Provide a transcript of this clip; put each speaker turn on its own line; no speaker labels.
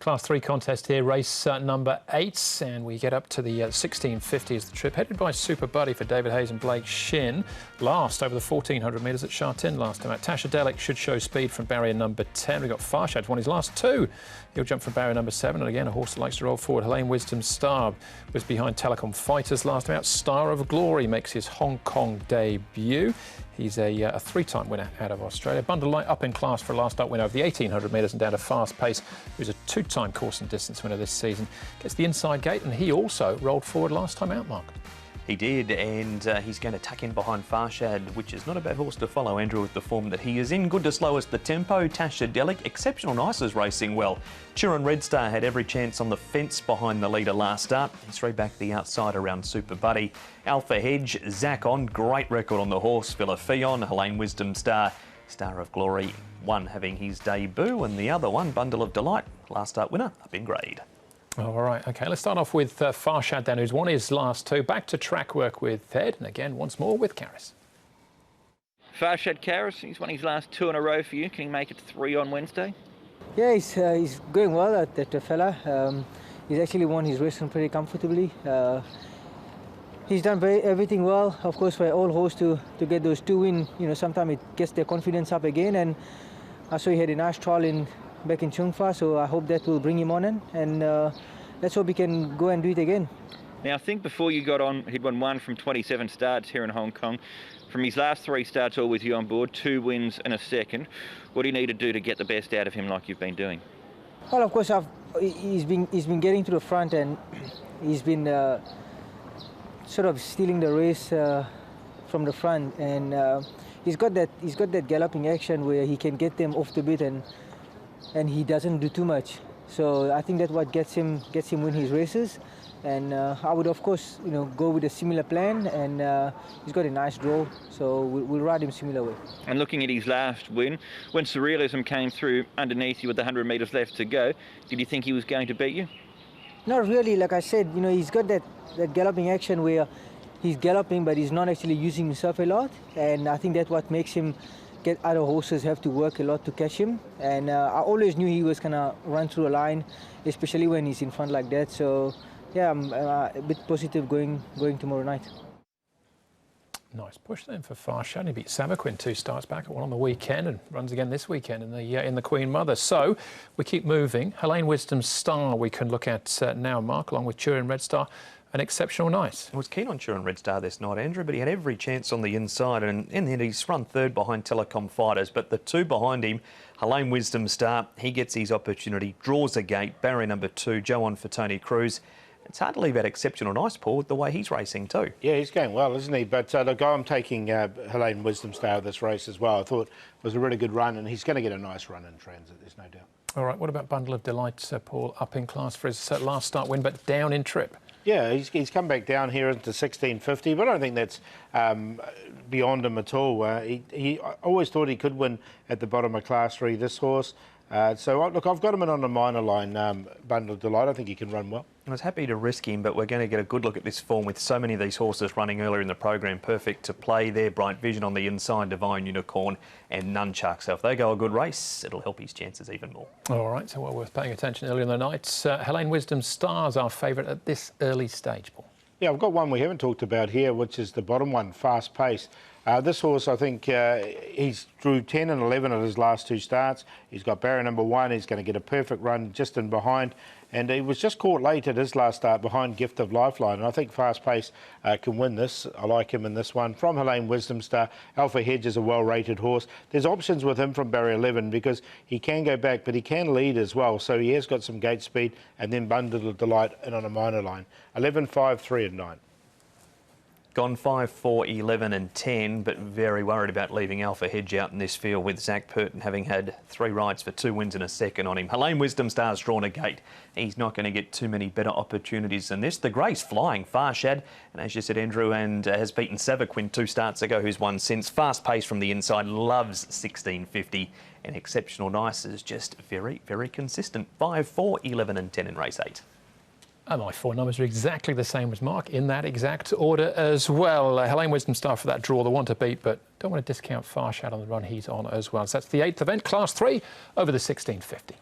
Class 3 contest here, race number 8, and we get up to the 1650 as the trip, headed by Super Buddy for David Hayes and Blake Shin. Last over the 1400 metres at Shartin last time out. Tasha Delic should show speed from barrier number 10. We've got Farshad, won his last 2. He'll jump from barrier number 7, and again a horse that likes to roll forward. Helene Wisdom Star was behind Telecom Fighters last time out. Star of Glory makes his Hong Kong debut. He's a 3-time winner out of Australia. Bundle Light up in class for a last start winner of the 1800 metres and down to Fast Pace, who's a 2-time course and distance winner this season. Gets the inside gate, and he also rolled forward last time out, Mark.
He did, and he's going to tuck in behind Farshad, which is not a bad horse to follow, Andrew, with the form that he is in. Good to slow us the tempo. Tasha Delic, Exceptional Nice is racing well. Chiron Red Star had every chance on the fence behind the leader last start. He's 3 back the outside around Super Buddy. Alpha Hedge, Zach on, great record on the horse. Villa Fion, Helene Wisdom Star, Star of Glory, one having his debut, and the other one, Bundle of Delight, last start winner, up in grade.
All right, OK, let's start off with Farshad then, who's won his last 2. Back to track work with Ed, and again, once more with Karis.
Farshad Karis, he's won his last 2 in a row for you. Can he make it 3 on Wednesday?
Yeah, he's going well, that fella. He's actually won his race pretty comfortably. He's done everything well. Of course, for all horse to get those 2 wins, you know, sometimes it gets their confidence up again. And I saw he had a nice trial back in Chung Fa, so I hope that will bring him on in, and let's hope he can go and do it again.
Now, I think before you got on, he'd won 1 from 27 starts here in Hong Kong. From his last 3 starts, all with you on board, 2 wins and a second. What do you need to do to get the best out of him like you've been doing?
Well, of course, he's been getting to the front, and he's been sort of stealing the race from the front, and he's got that galloping action where he can get them off the bit, and he doesn't do too much. So I think that's what gets him win his races. And I would, of course, you know, go with a similar plan, and he's got a nice draw, so we'll ride him similar way.
And looking at his last win, when Surrealism came through underneath you with 100 metres left to go, did you think he was going to beat you?
Not really. Like I said, you know, he's got that galloping action where he's galloping, but he's not actually using himself a lot, and I think that's what makes him get other horses have to work a lot to catch him. And I always knew he was gonna run through a line, especially when he's in front like that. So yeah, I'm a bit positive going tomorrow night.
Nice push then for Farshad. He beat Samaquin 2 starts back, one on the weekend, and runs again this weekend in the Queen Mother. So we keep moving. Helene Wisdom Star we can look at now, Mark, along with Chiron Red Star. An Exceptional Nice.
I was keen on Chiron Red Star this night, Andrew, but he had every chance on the inside, and in the end he's run 3rd behind Telecom Fighters, but the 2 behind him, Helene Wisdom Star, he gets his opportunity, draws a gate, barrier number 2, Joe on for Tony Cruz. It's hard to leave out Exceptional Nice, Paul, with the way he's racing too.
Yeah, he's going well, isn't he? But look, I'm taking Helene Wisdom Star this race as well. I thought it was a really good run, and he's going to get a nice run in transit, there's no doubt.
All right, what about Bundle of Delight, Paul, up in class for his last start win, but down in trip?
Yeah, he's come back down here into 1650, but I don't think that's beyond him at all. He always thought he could win at the bottom of Class 3, this horse. So, look, I've got him in on the minor line, Bundle of Delight. I think he can run well.
I was happy to risk him, but we're going to get a good look at this form with so many of these horses running earlier in the program. Perfect to play there. Bright Vision on the inside, Divine Unicorn and Nunchuck. So if they go a good race, it'll help his chances even more.
All right, so well worth paying attention earlier in the night. Helene Wisdom Star's our favourite at this early stage, Paul.
Yeah, I've got one we haven't talked about here, which is the bottom one, Fast Pace. This horse, I think, he's drew 10 and 11 at his last 2 starts. He's got barrier number 1. He's going to get a perfect run just in behind. And he was just caught late at his last start behind Gift of Lifeline. And I think Fast Pace can win this. I like him in this one. From Helene Wisdom Star, Alpha Hedge is a well-rated horse. There's options with him from barrier 11 because he can go back, but he can lead as well. So he has got some gate speed, and then Bundle of Delight in on a minor line. 11, 5, 3 and 9.
Gone 5, 4, 11 and 10, but very worried about leaving Alpha Hedge out in this field with Zach Purton having had 3 rides for 2 wins and a second on him. Helene Wisdom Star's drawn a gate. He's not going to get too many better opportunities than this. The Grey's flying, Farshad, and as you said, Andrew, and has beaten Savaquin 2 starts ago, who's won since. Fast Pace from the inside, loves 1650, and Exceptional Nice is just very, very consistent. 5, 4, 11 and 10 in race 8.
And my 4 numbers are exactly the same as Mark, in that exact order as well. Helene Wisdom Star for that draw, the one to beat, but don't want to discount Farshad on the run he's on as well. So that's the 8th event, Class 3, over the 1650.